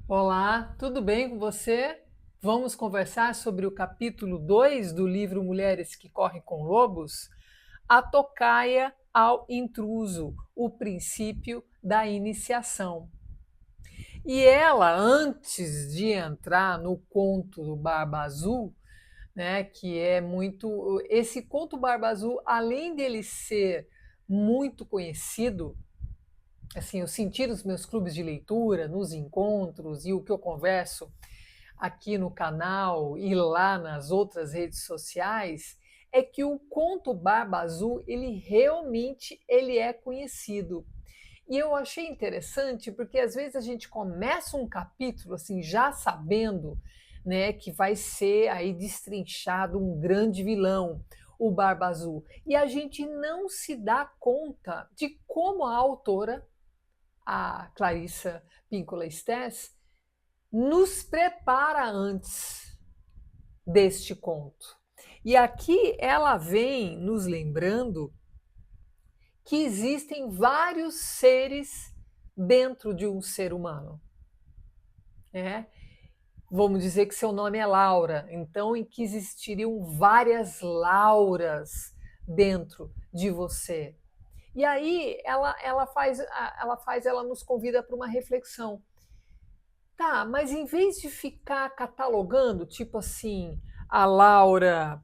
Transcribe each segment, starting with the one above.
Olá, tudo bem com você? Vamos conversar sobre o capítulo 2 do livro Mulheres que Correm com Lobos? A tocaia ao intruso, o princípio da iniciação. E ela, antes de entrar no conto do Barba Azul, né, que é muito. Esse conto Barba Azul, além dele ser muito conhecido, assim, eu senti nos meus clubes de leitura, nos encontros e o que eu converso aqui no canal e lá nas outras redes sociais, é que o conto Barba Azul, ele realmente ele é conhecido. E eu achei interessante porque às vezes a gente começa um capítulo assim já sabendo, né, que vai ser aí destrinchado um grande vilão, o Barba Azul, e a gente não se dá conta de como a autora, a Clarissa Pinkola Estés, nos prepara antes deste conto. E aqui ela vem nos lembrando que existem vários seres dentro de um ser humano. Né? Vamos dizer que seu nome é Laura, então em que existiriam várias Lauras dentro de você. E aí ela nos convida para uma reflexão. Tá, mas em vez de ficar catalogando, tipo assim, a Laura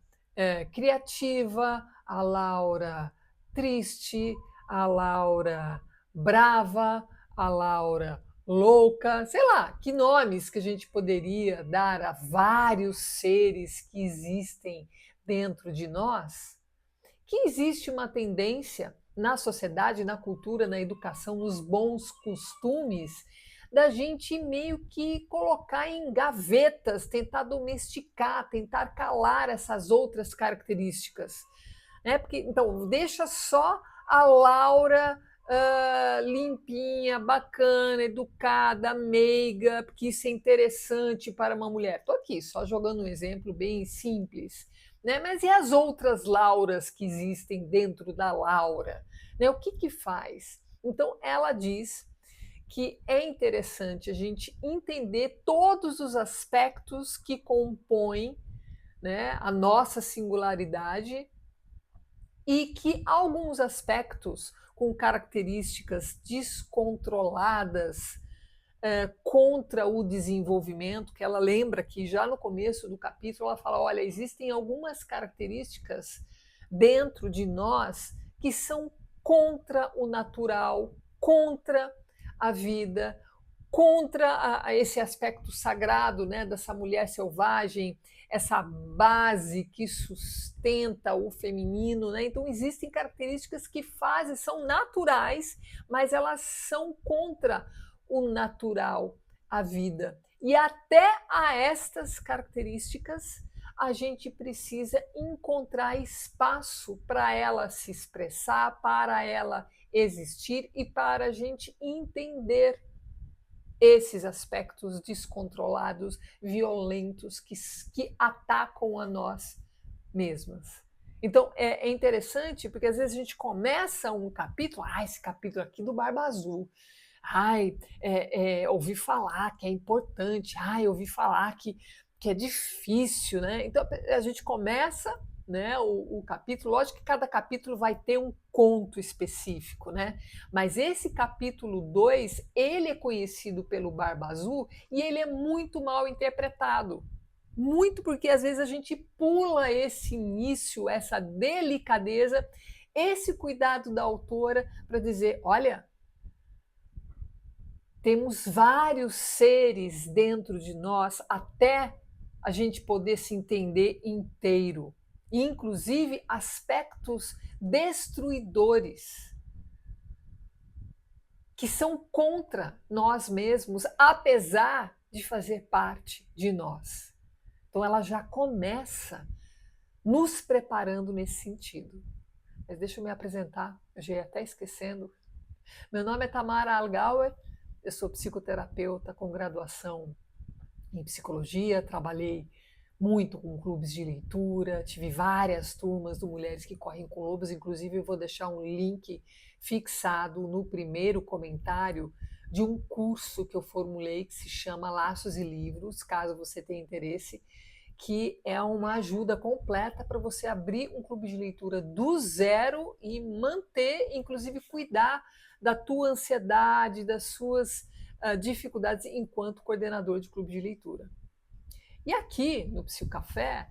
criativa, a Laura triste, a Laura brava, a Laura louca, sei lá, que nomes que a gente poderia dar a vários seres que existem dentro de nós, que existe uma tendência na sociedade, na cultura, na educação, nos bons costumes, da gente meio que colocar em gavetas, tentar domesticar, tentar calar essas outras características. Né? Porque, então, deixa só a Laura limpinha, bacana, educada, meiga, porque isso é interessante para uma mulher. Estou aqui só jogando um exemplo bem simples. Né? Mas e as outras Lauras que existem dentro da Laura? Né? O que, que faz? Então, ela diz que é interessante a gente entender todos os aspectos que compõem, né, a nossa singularidade e que alguns aspectos com características descontroladas contra o desenvolvimento, que ela lembra que já no começo do capítulo ela fala: olha, existem algumas características dentro de nós que são contra o natural, contra a vida, contra esse aspecto sagrado, né, dessa mulher selvagem, essa base que sustenta o feminino, né? Então existem características que fazem, são naturais, mas elas são contra o natural, a vida. E até a estas características a gente precisa encontrar espaço para ela se expressar, para ela existir e para a gente entender esses aspectos descontrolados, violentos, que atacam a nós mesmas. Então é interessante porque às vezes a gente começa um capítulo, esse capítulo aqui do Barba Azul. Ouvi falar que é importante, ouvi falar que é difícil, né? Então a gente começa, né, o capítulo, lógico que cada capítulo vai ter um conto específico, né? Mas esse capítulo 2 ele é conhecido pelo Barba Azul e ele é muito mal interpretado. Muito porque às vezes a gente pula esse início, essa delicadeza, esse cuidado da autora para dizer: olha, temos vários seres dentro de nós até a gente poder se entender inteiro, inclusive aspectos destruidores que são contra nós mesmos, apesar de fazer parte de nós. Então ela já começa nos preparando nesse sentido. Mas deixa eu me apresentar, eu já ia até esquecendo. Meu nome é Tamara Algauer, eu sou psicoterapeuta com graduação em psicologia, trabalhei muito com clubes de leitura, tive várias turmas do Mulheres que Correm com Lobos, inclusive eu vou deixar um link fixado no primeiro comentário de um curso que eu formulei que se chama Laços e Livros, caso você tenha interesse, que é uma ajuda completa para você abrir um clube de leitura do zero e manter, inclusive cuidar da tua ansiedade, das suas dificuldades enquanto coordenador de clube de leitura. E aqui no Psicafé,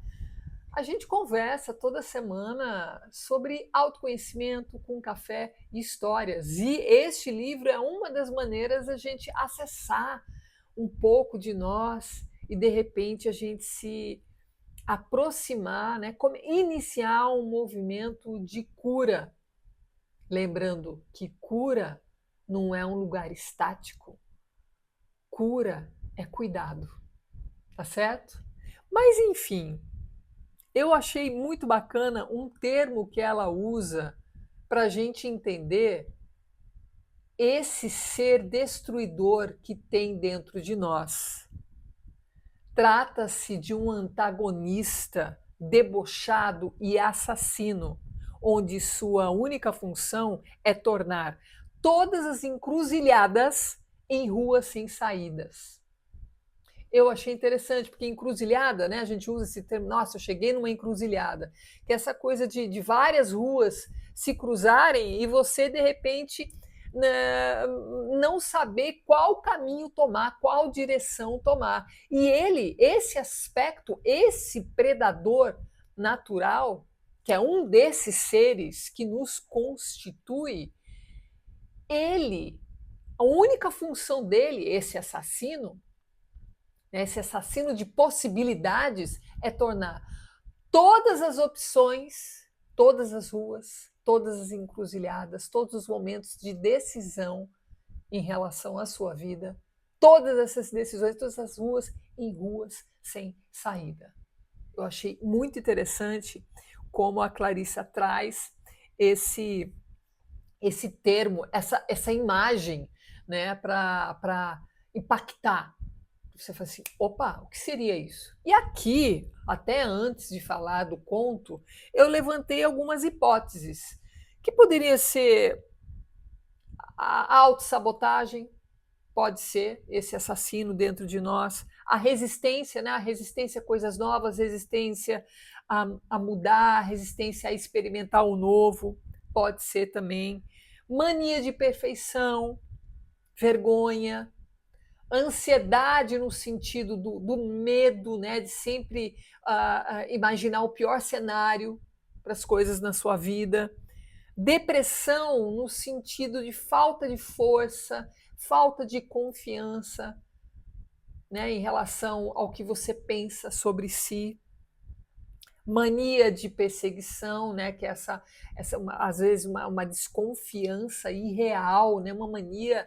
a gente conversa toda semana sobre autoconhecimento com café e histórias. E este livro é uma das maneiras da gente acessar um pouco de nós e de repente a gente se aproximar, né, iniciar um movimento de cura. Lembrando que cura não é um lugar estático. Cura é cuidado, tá certo? Mas enfim, eu achei muito bacana um termo que ela usa para a gente entender esse ser destruidor que tem dentro de nós. Trata-se de um antagonista debochado e assassino, onde sua única função é tornar todas as encruzilhadas em ruas sem saídas. Eu achei interessante, porque encruzilhada, né? A gente usa esse termo, nossa, eu cheguei numa encruzilhada, que é essa coisa de várias ruas se cruzarem e você, de repente, não saber qual caminho tomar, qual direção tomar. E ele, esse aspecto, esse predador natural, que é um desses seres que nos constitui, ele, a única função dele, esse assassino de possibilidades, é tornar todas as opções, todas as ruas, todas as encruzilhadas, todos os momentos de decisão em relação à sua vida, todas essas decisões, todas as ruas em ruas sem saída. Eu achei muito interessante como a Clarissa traz esse termo, essa imagem, né, para impactar. Você fala assim, opa, o que seria isso? E aqui, até antes de falar do conto, eu levantei algumas hipóteses, que poderia ser a autossabotagem, pode ser esse assassino dentro de nós, a resistência, né? A resistência a coisas novas, resistência a mudar, resistência a experimentar o novo, pode ser também, mania de perfeição, vergonha, ansiedade no sentido do medo, né, de sempre imaginar o pior cenário para as coisas na sua vida, depressão no sentido de falta de força, falta de confiança, né, em relação ao que você pensa sobre si, mania de perseguição, né, que é às vezes uma desconfiança irreal, né, uma mania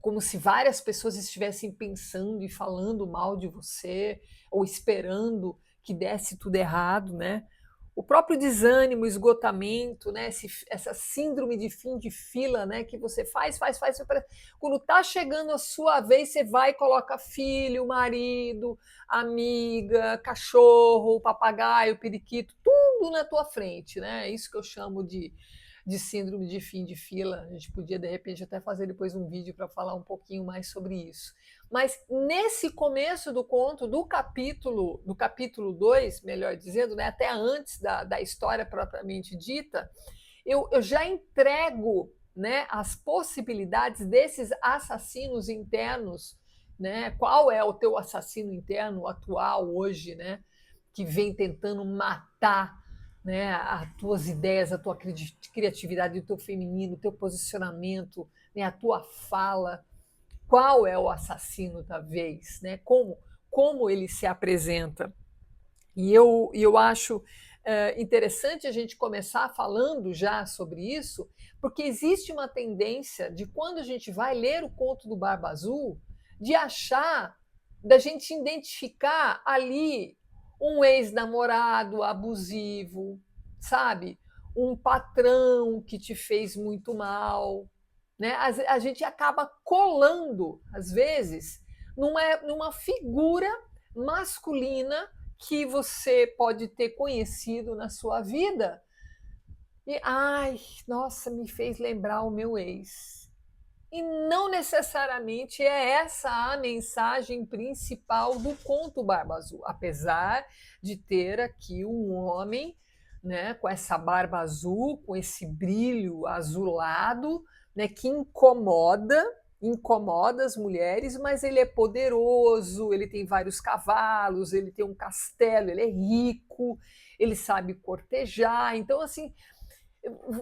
como se várias pessoas estivessem pensando e falando mal de você, ou esperando que desse tudo errado, né? O próprio desânimo, esgotamento, né? Essa síndrome de fim de fila, né? Que você faz. Quando tá chegando a sua vez, você vai e coloca filho, marido, amiga, cachorro, papagaio, periquito, tudo na tua frente, né? É isso que eu chamo de síndrome de fim de fila. A gente podia, de repente, até fazer depois um vídeo para falar um pouquinho mais sobre isso. Mas nesse começo do conto, do capítulo 2, melhor dizendo, né, até antes da história propriamente dita, eu já entrego, né, as possibilidades desses assassinos internos, né? Qual é o teu assassino interno atual hoje, né? Que vem tentando matar, né, as tuas ideias, a tua criatividade, o teu feminino, o teu posicionamento, né, a tua fala. Qual é o assassino da vez? Né? Como ele se apresenta? E eu acho interessante a gente começar falando já sobre isso, porque existe uma tendência de quando a gente vai ler o conto do Barba Azul, de achar, da gente identificar ali um ex-namorado abusivo, sabe? Um patrão que te fez muito mal, né? A gente acaba colando, às vezes, numa figura masculina que você pode ter conhecido na sua vida e, ai, nossa, me fez lembrar o meu ex. E não necessariamente é essa a mensagem principal do conto Barba Azul, apesar de ter aqui um homem, né, com essa barba azul, com esse brilho azulado, né, que incomoda as mulheres, mas ele é poderoso, ele tem vários cavalos, ele tem um castelo, ele é rico, ele sabe cortejar. Então, assim,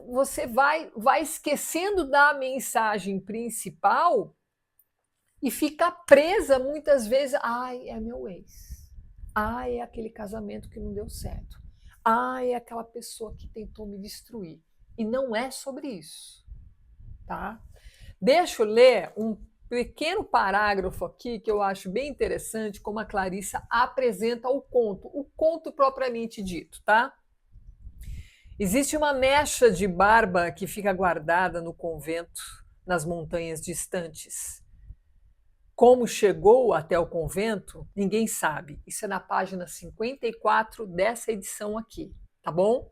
você vai esquecendo da mensagem principal e fica presa muitas vezes. Ai, é meu ex. Ai, é aquele casamento que não deu certo. Ai, é aquela pessoa que tentou me destruir. E não é sobre isso, tá? Deixa eu ler um pequeno parágrafo aqui que eu acho bem interessante como a Clarissa apresenta o conto propriamente dito, tá? Existe uma mecha de barba que fica guardada no convento, nas montanhas distantes. Como chegou até o convento, ninguém sabe. Isso é na página 54 dessa edição aqui, tá bom?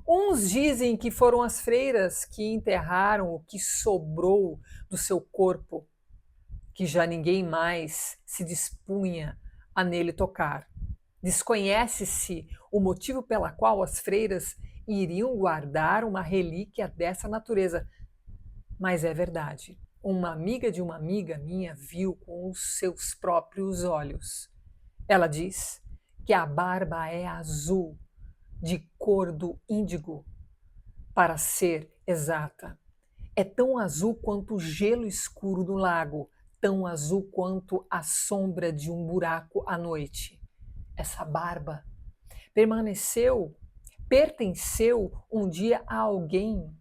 Uns dizem que foram as freiras que enterraram o que sobrou do seu corpo, que já ninguém mais se dispunha a nele tocar. Desconhece-se o motivo pela qual as freiras iriam guardar uma relíquia dessa natureza. Mas é verdade. Uma amiga de uma amiga minha viu com os seus próprios olhos. Ela diz que a barba é azul, de cor do índigo, para ser exata. É tão azul quanto o gelo escuro do lago, tão azul quanto a sombra de um buraco à noite. Essa barba pertenceu um dia a alguém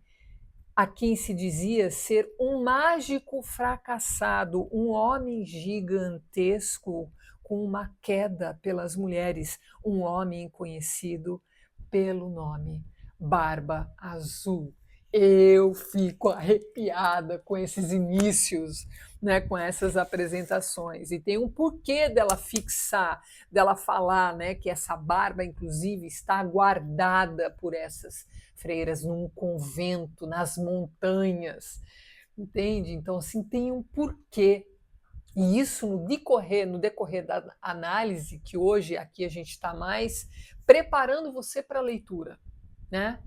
a quem se dizia ser um mágico fracassado, um homem gigantesco com uma queda pelas mulheres, um homem conhecido pelo nome Barba Azul. Eu fico arrepiada com esses inícios, né, com essas apresentações. E tem um porquê dela fixar, dela falar, né, que essa barba, inclusive, está guardada por essas freiras num convento, nas montanhas, entende? Então, assim, tem um porquê. E isso no decorrer da análise, que hoje aqui a gente está mais preparando você para a leitura, né?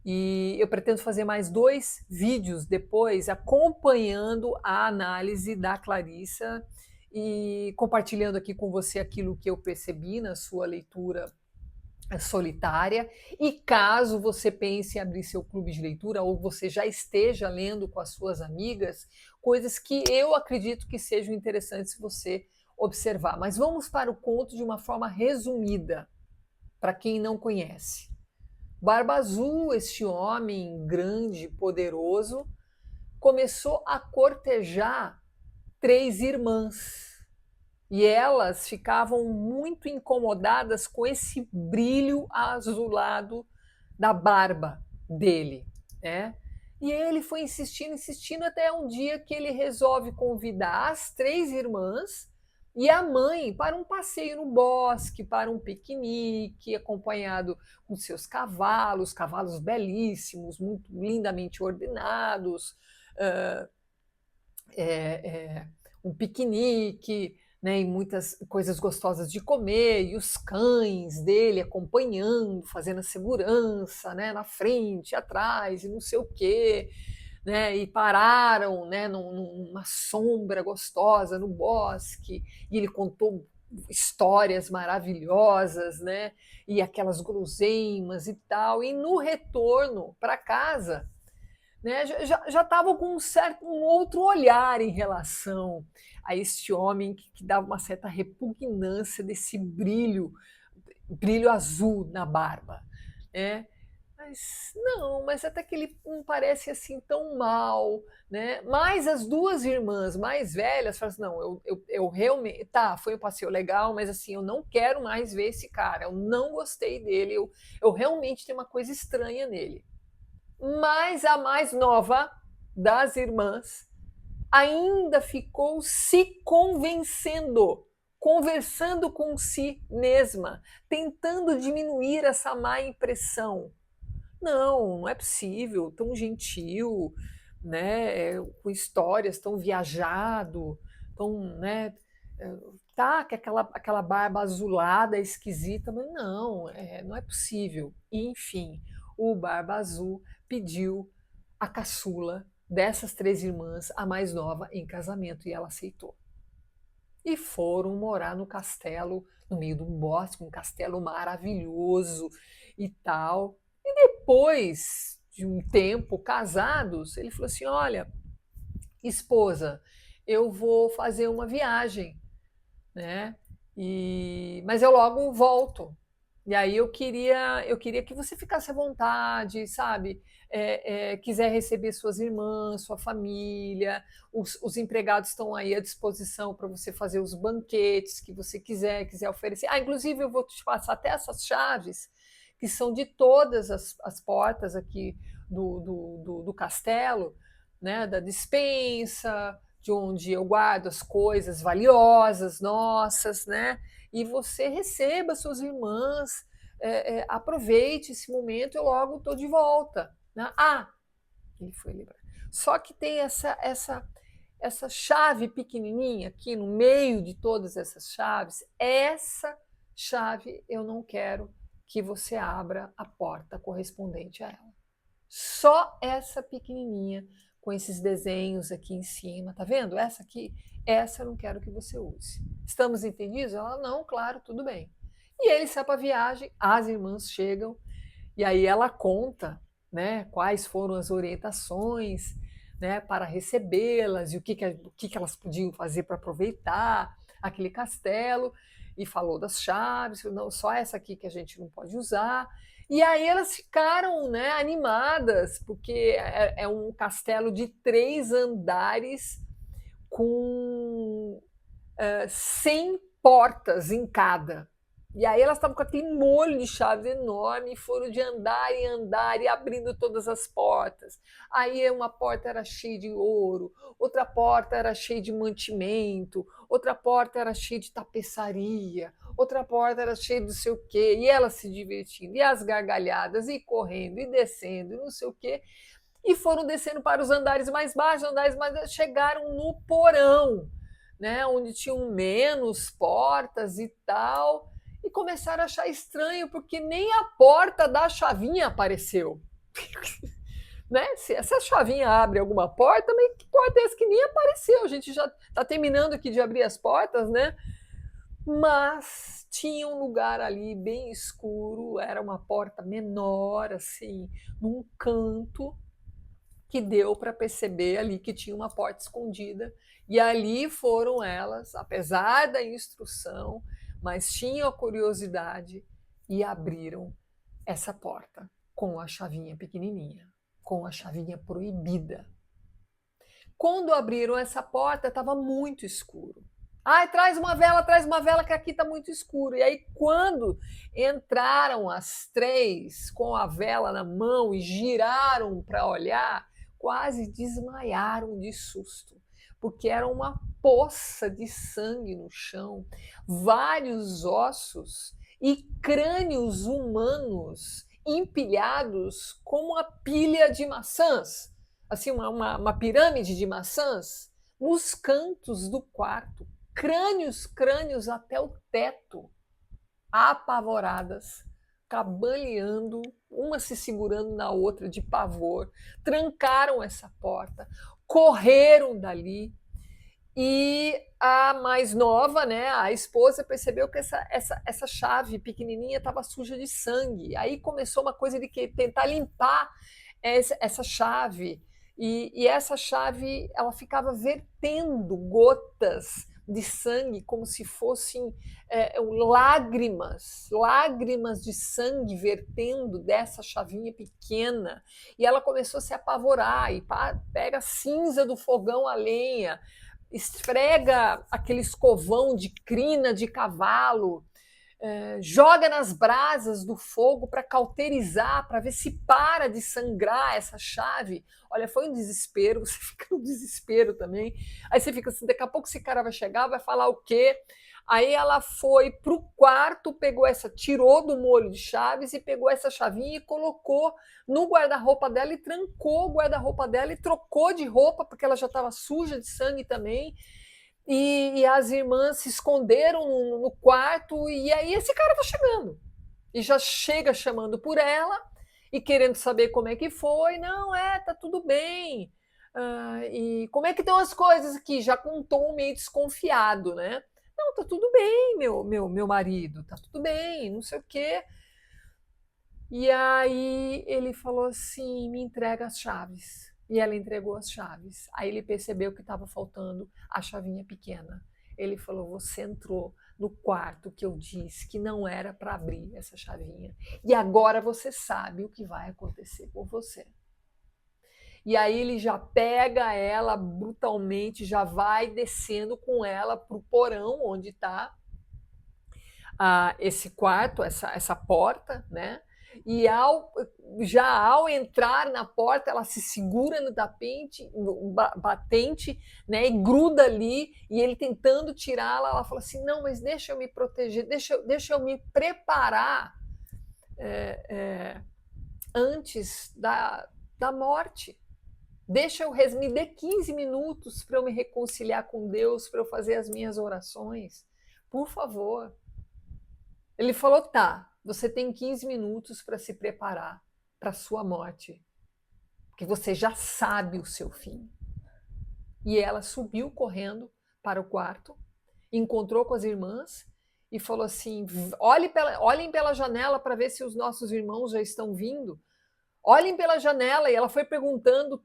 E eu pretendo fazer mais 2 vídeos depois, acompanhando a análise da Clarissa e compartilhando aqui com você aquilo que eu percebi na sua leitura solitária. E caso você pense em abrir seu clube de leitura ou você já esteja lendo com as suas amigas, coisas que eu acredito que sejam interessantes você observar. Mas vamos para o conto de uma forma resumida, para quem não conhece. Barba Azul, este homem grande, poderoso, começou a cortejar 3 irmãs. E elas ficavam muito incomodadas com esse brilho azulado da barba dele, né? E ele foi insistindo, insistindo, até um dia que ele resolve convidar as 3 irmãs e a mãe para um passeio no bosque, para um piquenique, acompanhado com seus cavalos, cavalos belíssimos, muito lindamente ordenados, uh, um piquenique, né, e muitas coisas gostosas de comer, e os cães dele acompanhando, fazendo a segurança, né, na frente, atrás, e não sei o quê. Né, e pararam, né, numa sombra gostosa no bosque, e ele contou histórias maravilhosas, né, e aquelas guloseimas e tal, e no retorno para casa, né, já estavam com um outro olhar em relação a este homem que dava uma certa repugnância desse brilho azul na barba, né? Mas até que ele não parece assim tão mal, né? Mas as 2 irmãs mais velhas falam assim, não, eu realmente, tá, foi um passeio legal, mas assim, eu não quero mais ver esse cara, eu não gostei dele, eu realmente tenho uma coisa estranha nele. Mas a mais nova das irmãs ainda ficou se convencendo, conversando com si mesma, tentando diminuir essa má impressão. Não, não é possível, tão gentil, né, com histórias, tão viajado, tão, né, tá, que aquela barba azulada esquisita, mas não, não é possível. E, enfim, o Barba Azul pediu a caçula dessas três irmãs, a mais nova, em casamento, e ela aceitou. E foram morar no castelo, no meio do bosque, um castelo maravilhoso e tal. E depois de um tempo casados, ele falou assim: Olha, esposa, eu vou fazer uma viagem, né? Mas eu logo volto. E aí eu queria que você ficasse à vontade, sabe? Quiser receber suas irmãs, sua família, os empregados estão aí à disposição para você fazer os banquetes que você quiser oferecer. Ah, inclusive eu vou te passar até essas chaves, que são de todas as portas aqui do castelo, né? Da despensa, de onde eu guardo as coisas valiosas nossas, né? E você receba suas irmãs, aproveite esse momento, eu logo estou de volta. Né? Ah, ele foi lembrar. Só que tem essa chave pequenininha aqui no meio de todas essas chaves. Essa chave eu não quero que você abra a porta correspondente a ela. Só essa pequenininha com esses desenhos aqui em cima, tá vendo? Essa aqui, essa eu não quero que você use. Estamos entendidos? Ela, não, claro, tudo bem. E ele sai para a viagem, as irmãs chegam, e aí ela conta, né, quais foram as orientações, né, para recebê-las e o que elas podiam fazer para aproveitar aquele castelo, e falou das chaves, não, só essa aqui que a gente não pode usar. E aí elas ficaram, né, animadas, porque é um castelo de 3 andares com 100 portas em cada. E aí elas estavam com aquele molho de chaves enorme, e foram de andar em andar e abrindo todas as portas. Aí uma porta era cheia de ouro, outra porta era cheia de mantimento, outra porta era cheia de tapeçaria, outra porta era cheia de não sei o quê, e elas se divertindo, e as gargalhadas, e correndo, e descendo, e não sei o quê. E foram descendo para os andares mais baixos, chegaram no porão, né, onde tinham menos portas e tal, e começaram a achar estranho, porque nem a porta da chavinha apareceu. Né? Se essa chavinha abre alguma porta, mas que porta é essa que nem apareceu? A gente já está terminando aqui de abrir as portas, né? Mas tinha um lugar ali bem escuro, era uma porta menor, assim, num canto, que deu para perceber ali que tinha uma porta escondida. E ali foram elas, apesar da instrução, mas tinham a curiosidade e abriram essa porta com a chavinha pequenininha, com a chavinha proibida. Quando abriram essa porta, estava muito escuro. Ai, traz uma vela, que aqui está muito escuro. E aí, quando entraram as três com a vela na mão e giraram para olhar, quase desmaiaram de susto, porque era uma poça de sangue no chão, vários ossos e crânios humanos empilhados como uma pilha de maçãs, assim, uma pirâmide de maçãs, nos cantos do quarto, crânios até o teto, apavoradas, cambaleando, uma se segurando na outra de pavor, trancaram essa porta, correram dali, e a mais nova, né, a esposa, percebeu que essa chave pequenininha estava suja de sangue. Aí começou uma coisa de tentar limpar essa chave, e essa chave ela ficava vertendo gotas de sangue como se fossem lágrimas de sangue vertendo dessa chavinha pequena. E ela começou a se apavorar e pega a cinza do fogão a lenha, esfrega aquele escovão de crina de cavalo joga nas brasas do fogo para cauterizar, para ver se para de sangrar essa chave. Olha, foi um desespero, você fica no desespero também. Aí você fica assim, daqui a pouco esse cara vai chegar, vai falar o quê? Aí ela foi pro quarto, tirou do molho de chaves e pegou essa chavinha e colocou no guarda-roupa dela e trancou o guarda-roupa dela e trocou de roupa, porque ela já estava suja de sangue também. E as irmãs se esconderam no quarto, e aí esse cara tá chegando. E já chega chamando por ela e querendo saber como é que foi. Não, tá tudo bem. E como é que estão as coisas aqui? Já com um tom meio desconfiado, né? Não, tá tudo bem, meu marido, tá tudo bem, não sei o quê. E aí ele falou assim: me entrega as chaves. E ela entregou as chaves. Aí ele percebeu que estava faltando a chavinha pequena. Ele falou: você entrou no quarto que eu disse que não era para abrir essa chavinha. E agora você sabe o que vai acontecer com você. E aí ele já pega ela brutalmente, já vai descendo com ela para o porão onde está esse quarto, essa porta, né? E ao entrar na porta, ela se segura no batente, né? E gruda ali, e ele tentando tirá-la, ela fala assim: não, mas deixa eu me proteger, deixa eu me preparar antes da morte. Me dê 15 minutos para eu me reconciliar com Deus, para eu fazer as minhas orações. Por favor. Ele falou: tá, você tem 15 minutos para se preparar para a sua morte, porque você já sabe o seu fim. E ela subiu correndo para o quarto, encontrou com as irmãs e falou assim: olhem pela janela para ver se os nossos irmãos já estão vindo. Olhem pela janela. E ela foi perguntando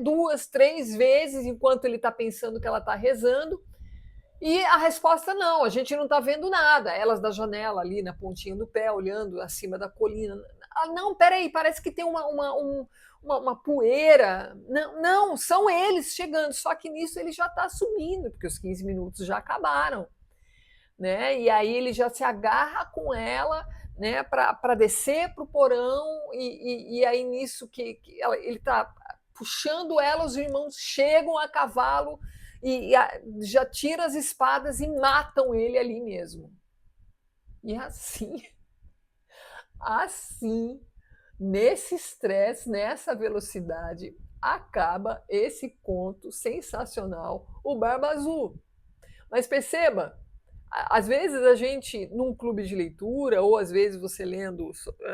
duas, três vezes, enquanto ele está pensando que ela está rezando. E a resposta: não, a gente não está vendo nada. Elas da janela ali na pontinha do pé, olhando acima da colina. Não, peraí, parece que tem uma poeira. Não, não, são eles chegando, só que nisso ele já está subindo, porque os 15 minutos já acabaram. Né? E aí ele já se agarra com ela, né, para descer para o porão, e aí nisso que ele está puxando ela, os irmãos chegam a cavalo e já tiram as espadas e matam ele ali mesmo. E assim, nesse estresse, nessa velocidade, acaba esse conto sensacional, o Barba Azul. Mas perceba, às vezes a gente, num clube de leitura, ou às vezes você lendo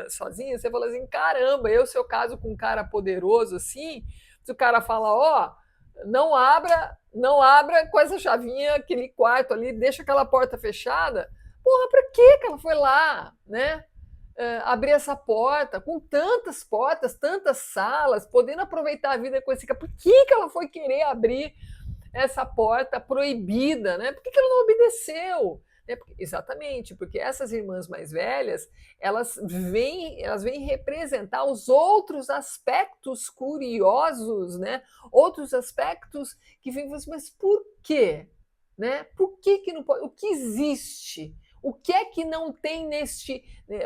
sozinha, você fala assim: caramba, se eu caso com um cara poderoso assim, se o cara fala: ó, não abra com essa chavinha aquele quarto ali, deixa aquela porta fechada. Porra, pra que ela foi lá, né? Abrir essa porta, com tantas portas, tantas salas, podendo aproveitar a vida com esse cara. Por que ela foi querer abrir essa porta proibida, né? Por que ela não obedeceu? Exatamente, porque essas irmãs mais velhas, elas vêm representar os outros aspectos curiosos, né? Outros aspectos que vêm assim: mas por quê? Né? Por que não pode? O que existe? O que é que não tem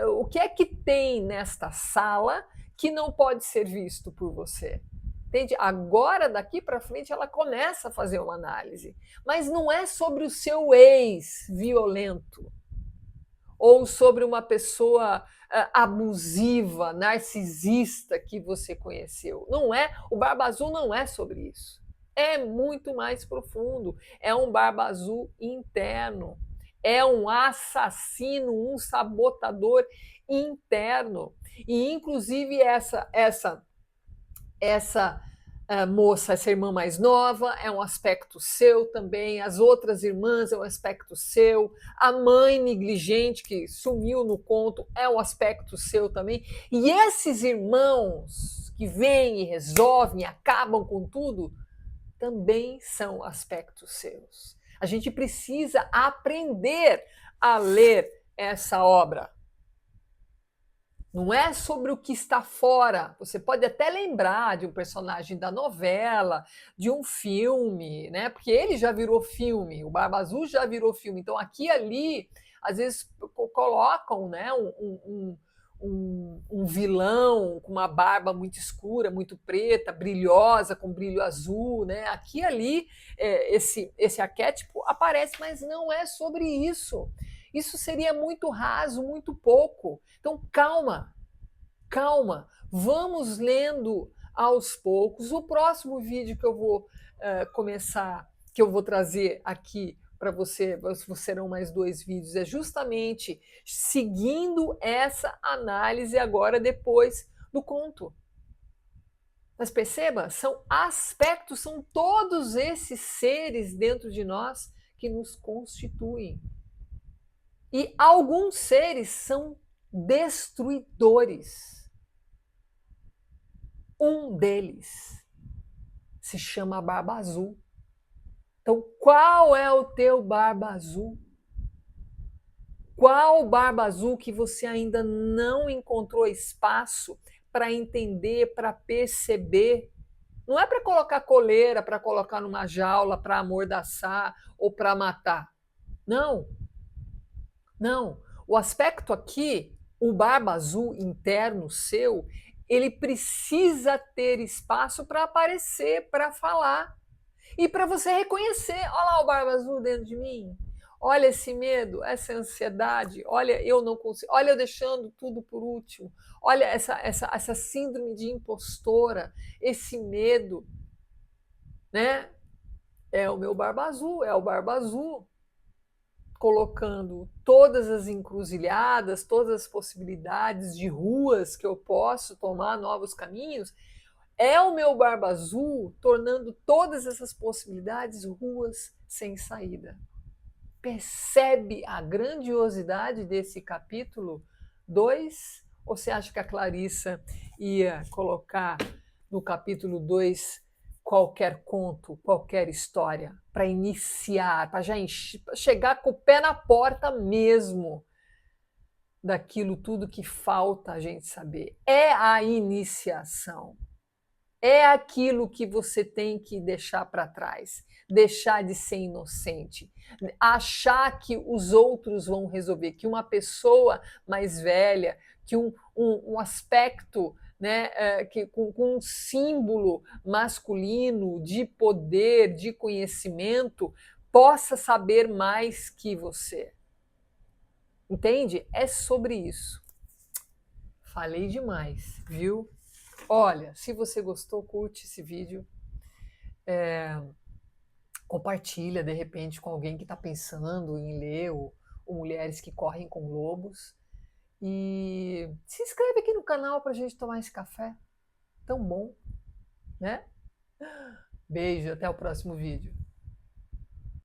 o que é que tem nesta sala que não pode ser visto por você? Entende? Agora, daqui para frente, ela começa a fazer uma análise. Mas não é sobre o seu ex violento ou sobre uma pessoa abusiva, narcisista que você conheceu. Não é. O Barba Azul não é sobre isso. É muito mais profundo. É um Barba Azul interno. É um assassino, um sabotador interno. E, inclusive, essa moça, essa irmã mais nova, é um aspecto seu também, as outras irmãs é um aspecto seu, a mãe negligente que sumiu no conto é um aspecto seu também, e esses irmãos que vêm e resolvem, acabam com tudo, também são aspectos seus. A gente precisa aprender a ler essa obra. Não é sobre o que está fora. Você pode até lembrar de um personagem da novela, de um filme, né? Porque ele já virou filme, o Barba Azul já virou filme. Então, aqui e ali, às vezes colocam, né, um vilão com uma barba muito escura, muito preta, brilhosa, com brilho azul, né? Aqui e ali, esse arquétipo aparece, mas não é sobre isso. Isso seria muito raso, muito pouco. Então, calma, calma. Vamos lendo aos poucos. O próximo vídeo que eu vou começar, que eu vou trazer aqui para você, serão mais 2 vídeos, é justamente seguindo essa análise agora depois do conto. Mas perceba, são aspectos, são todos esses seres dentro de nós que nos constituem. E alguns seres são destruidores. Um deles se chama Barba Azul. Então, qual é o teu Barba Azul? Qual Barba Azul que você ainda não encontrou espaço para entender, para perceber? Não é para colocar coleira, para colocar numa jaula, para amordaçar ou para matar. Não, não. O aspecto aqui, o Barba Azul interno seu, ele precisa ter espaço para aparecer, para falar. E para você reconhecer, olha lá o Barba Azul dentro de mim. Olha esse medo, essa ansiedade, olha eu não consigo, olha eu deixando tudo por último, olha essa síndrome de impostora, esse medo, né? É o meu Barba Azul, é o Barba Azul colocando todas as encruzilhadas, todas as possibilidades de ruas que eu posso tomar, novos caminhos, é o meu Barba Azul tornando todas essas possibilidades ruas sem saída. Percebe a grandiosidade desse capítulo 2? Ou você acha que a Clarissa ia colocar no capítulo 2 qualquer conto, qualquer história, para iniciar, para já chegar com o pé na porta mesmo daquilo tudo que falta a gente saber? É a iniciação. É aquilo que você tem que deixar para trás, deixar de ser inocente, achar que os outros vão resolver, que uma pessoa mais velha, que um aspecto, né, com um símbolo masculino de poder, de conhecimento, possa saber mais que você. Entende? É sobre isso. Falei demais, viu? Olha, se você gostou, curte esse vídeo, compartilha de repente com alguém que está pensando em ler o Mulheres que Correm com Lobos. E se inscreve aqui no canal para a gente tomar esse café tão bom, né? Beijo, até o próximo vídeo.